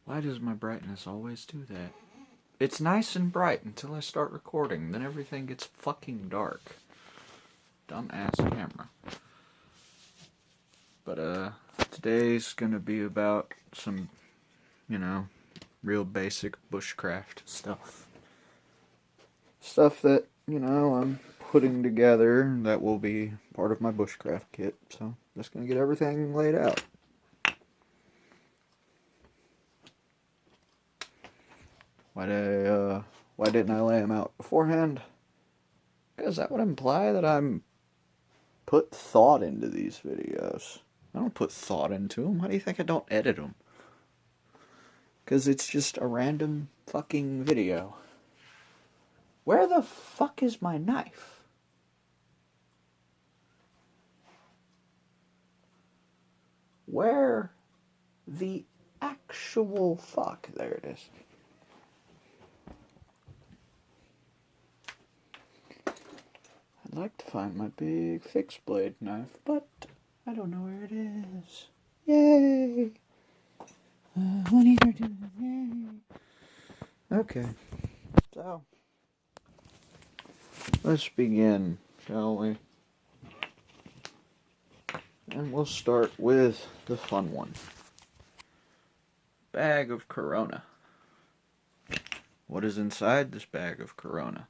Why does my brightness always do that? It's nice and bright until I start recording, then everything gets fucking dark. Dumbass camera. But, today's gonna be about some, real basic bushcraft stuff. Stuff that, I'm putting together that will be part of my bushcraft kit, so just gonna get everything laid out. Why didn't I lay them out beforehand? Because that would imply that I'm put thought into these videos. I don't put thought into them. How do you think I don't edit them? Because it's just a random fucking video. Where the fuck is my knife? Where the actual fuck? There it is. I'd like to find my big fixed blade knife, but I don't know where it is. Yay! Yay! Okay, so let's begin, shall we? And we'll start with the fun one. Bag of Corona. What is inside this bag of Corona?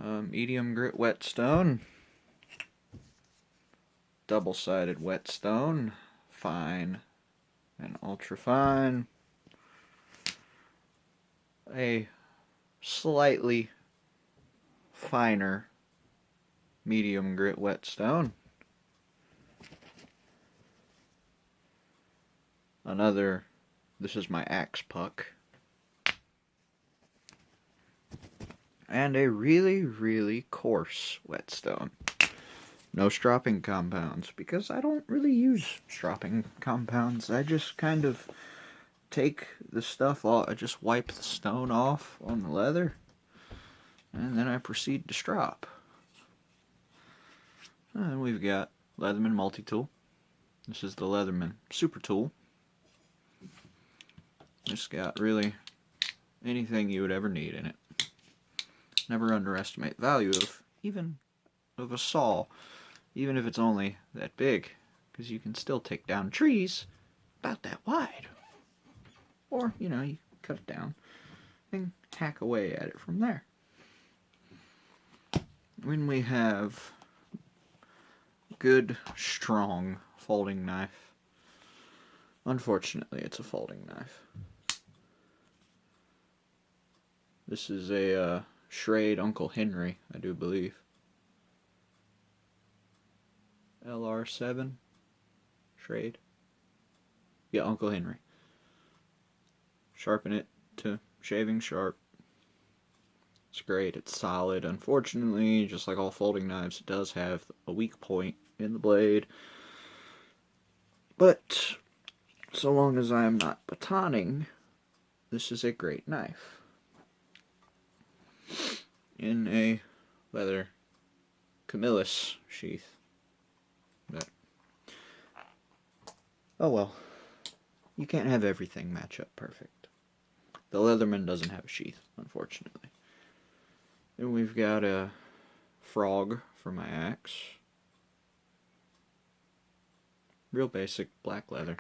Medium grit whetstone, double-sided whetstone, fine and ultra fine, a slightly finer medium grit whetstone, another, this is my axe puck, and a really, really coarse whetstone. No stropping compounds, because I don't really use stropping compounds. I just kind of take the stuff off, I just wipe the stone off on the leather, and then I proceed to strop. And then we've got Leatherman multi-tool. This is the Leatherman super tool. It's got really anything you would ever need in it. Never underestimate the value of a saw, even if it's only that big, because you can still take down trees about that wide. Or, you cut it down and hack away at it from there. When we have good, strong folding knife, unfortunately it's a folding knife. This is a Schrade Uncle Henry, I do believe. LR7 Schrade. Yeah, Uncle Henry. Sharpen it to shaving sharp. It's great, it's solid. Unfortunately, just like all folding knives, it does have a weak point in the blade. But so long as I am not batoning, this is a great knife. In a leather Camillus sheath. But, oh well, you can't have everything match up perfect. The Leatherman doesn't have a sheath, unfortunately. Then we've got a frog for my axe. Real basic black leather.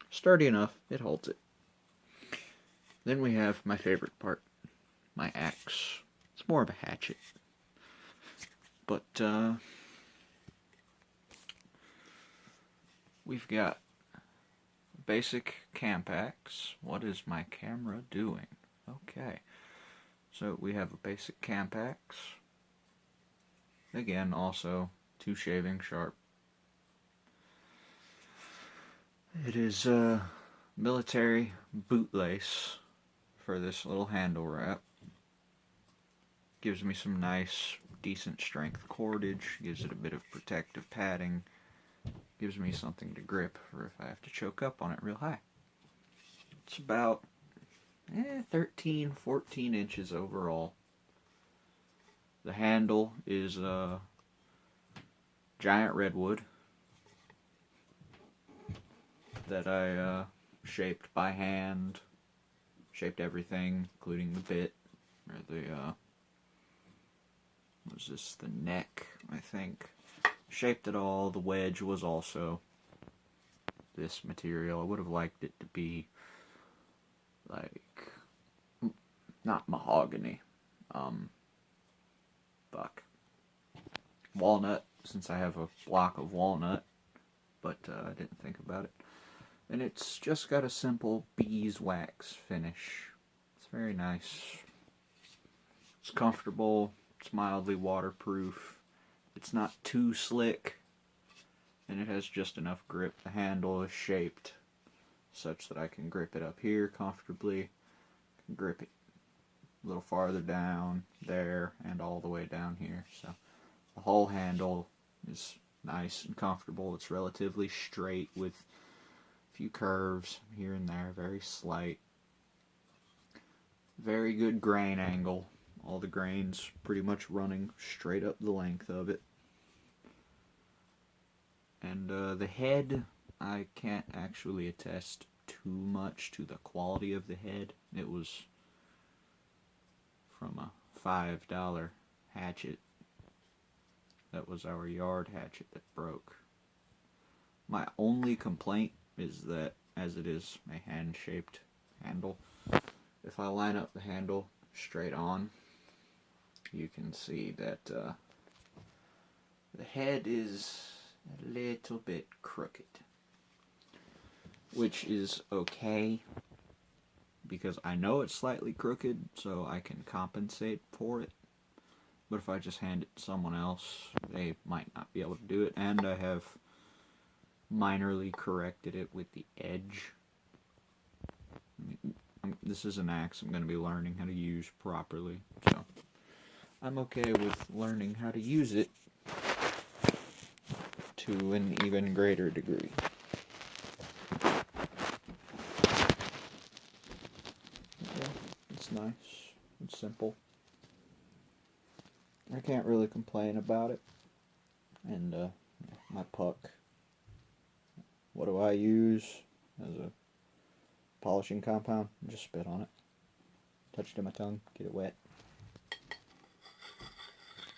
Sturdy enough, it holds it. Then we have my favorite part, my axe. It's more of a hatchet. But, we've got basic camp axe. What is my camera doing? Okay. So we have a basic camp axe. Again, also 2 shaving sharp. It is a military bootlace for this little handle wrap. Gives me some nice, decent strength cordage. Gives it a bit of protective padding. Gives me something to grip for if I have to choke up on it real high. It's about 13, 14 inches overall. The handle is giant redwood that I shaped by hand, shaped everything, including the bit, or the, what was this, the neck, I think. Shaped it all. The wedge was also this material. I would have liked it to be, like, not mahogany, fuck, walnut, since I have a block of walnut, but I didn't think about it. And it's just got a simple beeswax finish. It's very nice. It's comfortable. It's mildly waterproof. It's not too slick. And it has just enough grip. The handle is shaped such that I can grip it up here comfortably. I can grip it a little farther down there and all the way down here. So the whole handle is nice and comfortable. It's relatively straight with a few curves here and there, very slight. Very good grain angle. All the grains pretty much running straight up the length of it. And the head, I can't actually attest too much to the quality of the head. It was from a $5 hatchet. That was our yard hatchet that broke. My only complaint is that, as it is a hand-shaped handle, if I line up the handle straight on, you can see that the head is a little bit crooked, which is okay because I know it's slightly crooked, so I can compensate for it. But if I just hand it to someone else, they might not be able to do it. And I have minorly corrected it with the edge. This is an axe I'm going to be learning how to use properly, so I'm okay with learning how to use it to an even greater degree. Yeah, it's nice. It's simple. I can't really complain about it. And my puck. What do I use as a polishing compound? Just spit on it. Touch it in my tongue, get it wet.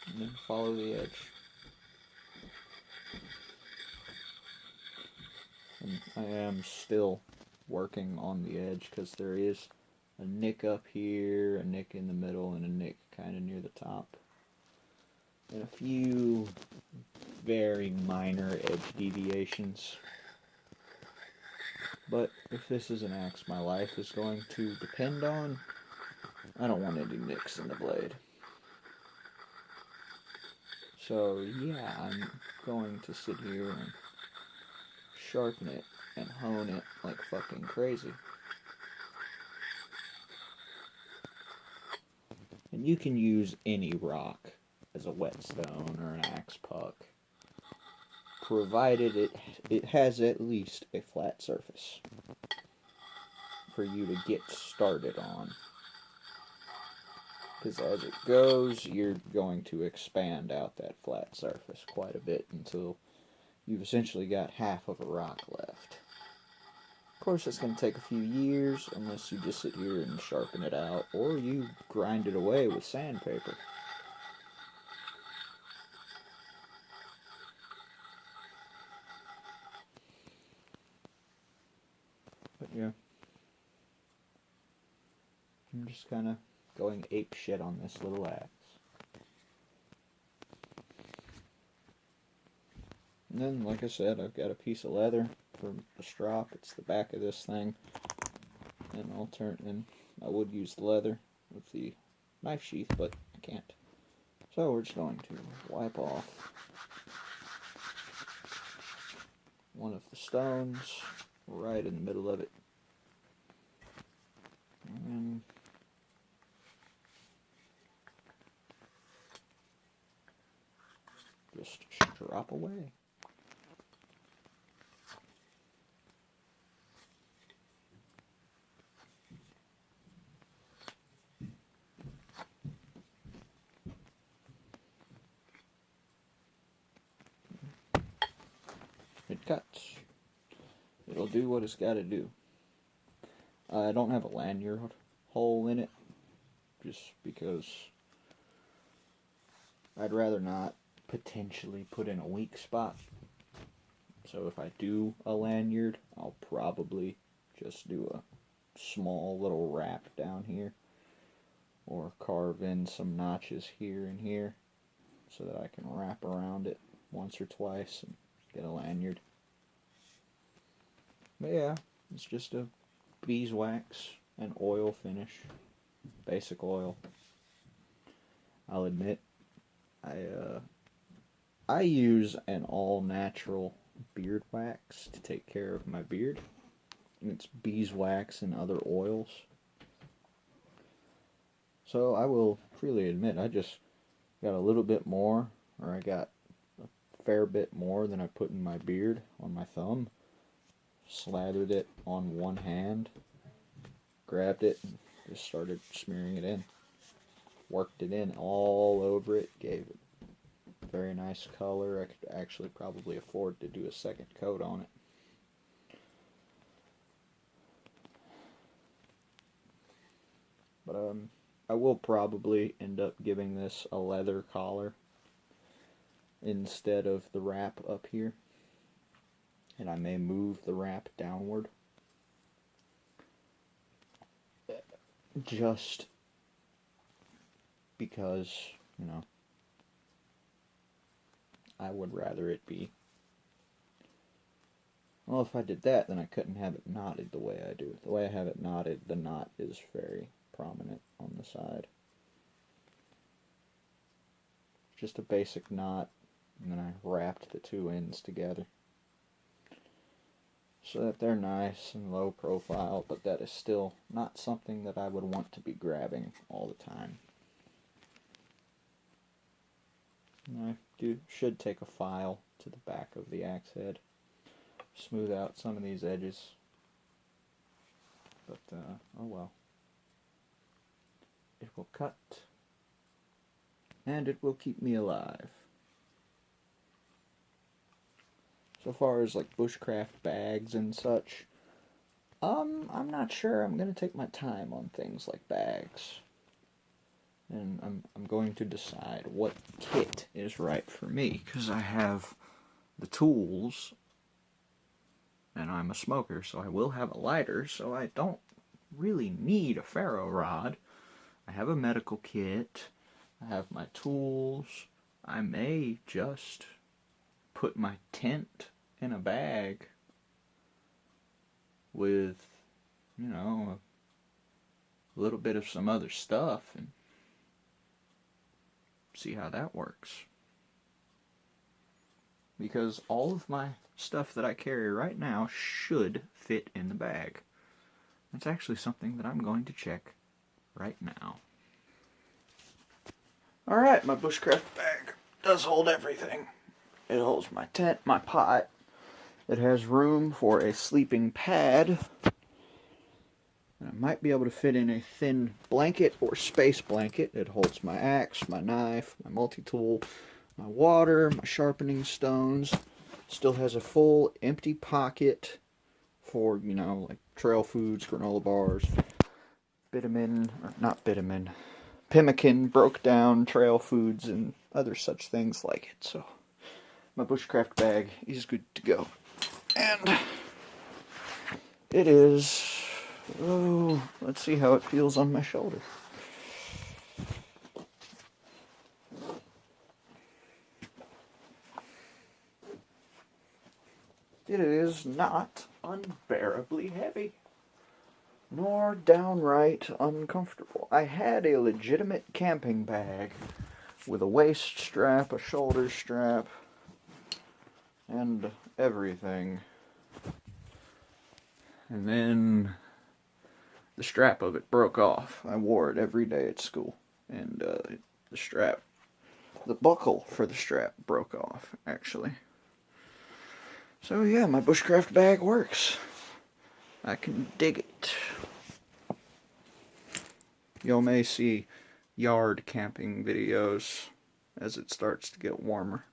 And then follow the edge. And I am still working on the edge because there is a nick up here, a nick in the middle, and a nick kind of near the top. And a few very minor edge deviations. But if this is an axe my life is going to depend on, I don't want any nicks in the blade. So yeah, I'm going to sit here and sharpen it and hone it like fucking crazy. And you can use any rock as a whetstone or an axe puck, provided it has at least a flat surface for you to get started on. Because as it goes, you're going to expand out that flat surface quite a bit until you've essentially got half of a rock left. Of course, it's going to take a few years unless you just sit here and sharpen it out, or you grind it away with sandpaper. But yeah, I'm just kind of going ape shit on this little axe. And then, like I said, I've got a piece of leather for the strop. It's the back of this thing. And I would use the leather with the knife sheath, but I can't. So we're just going to wipe off one of the stones right in the middle of it. And just strop away. It cuts. It'll do what it's got to do. I don't have a lanyard hole in it, just because I'd rather not potentially put in a weak spot. So if I do a lanyard, I'll probably just do a small little wrap down here, or carve in some notches here and here so that I can wrap around it once or twice and get a lanyard. But yeah, it's just a beeswax and oil finish, basic oil. I'll admit, I use an all-natural beard wax to take care of my beard. It's beeswax and other oils. So I will freely admit, I just got a little bit more, or I got a fair bit more than I put in my beard on my thumb. Slathered it on one hand, grabbed it, and just started smearing it in. Worked it in all over it, gave it a very nice color. I could actually probably afford to do a second coat on it. But I will probably end up giving this a leather collar instead of the wrap up here. And I may move the wrap downward. Just because, you know, I would rather it be. Well, if I did that, then I couldn't have it knotted the way I do. The way I have it knotted, the knot is very prominent on the side. Just a basic knot, and then I wrapped the two ends together so that they're nice and low profile, but that is still not something that I would want to be grabbing all the time. And I should take a file to the back of the axe head, smooth out some of these edges, but oh well. It will cut, and it will keep me alive. So far as like bushcraft bags and such, I'm not sure. I'm gonna take my time on things like bags, and I'm going to decide what kit is right for me, because I have the tools, and I'm a smoker, so I will have a lighter, so I don't really need a ferro rod. I have a medical kit. I have my tools. I may just put my tent in a bag with, you know, a little bit of some other stuff and see how that works. Because all of my stuff that I carry right now should fit in the bag. That's actually something that I'm going to check right now. Alright, my bushcraft bag does hold everything. It holds my tent, my pot. It has room for a sleeping pad. And I might be able to fit in a thin blanket or space blanket. It holds my axe, my knife, my multi-tool, my water, my sharpening stones. Still has a full empty pocket for, you know, like trail foods, granola bars, bitumen, or not bitumen, pemmican, broke down trail foods, and other such things like it. So my bushcraft bag is good to go. And it is, oh, let's see how it feels on my shoulder. It is not unbearably heavy, nor downright uncomfortable. I had a legitimate camping bag with a waist strap, a shoulder strap, and everything. And then the strap of it broke off. I wore it every day at school, and the buckle for the strap broke off, actually. So yeah, my bushcraft bag works. I can dig it. Y'all may see yard camping videos as it starts to get warmer.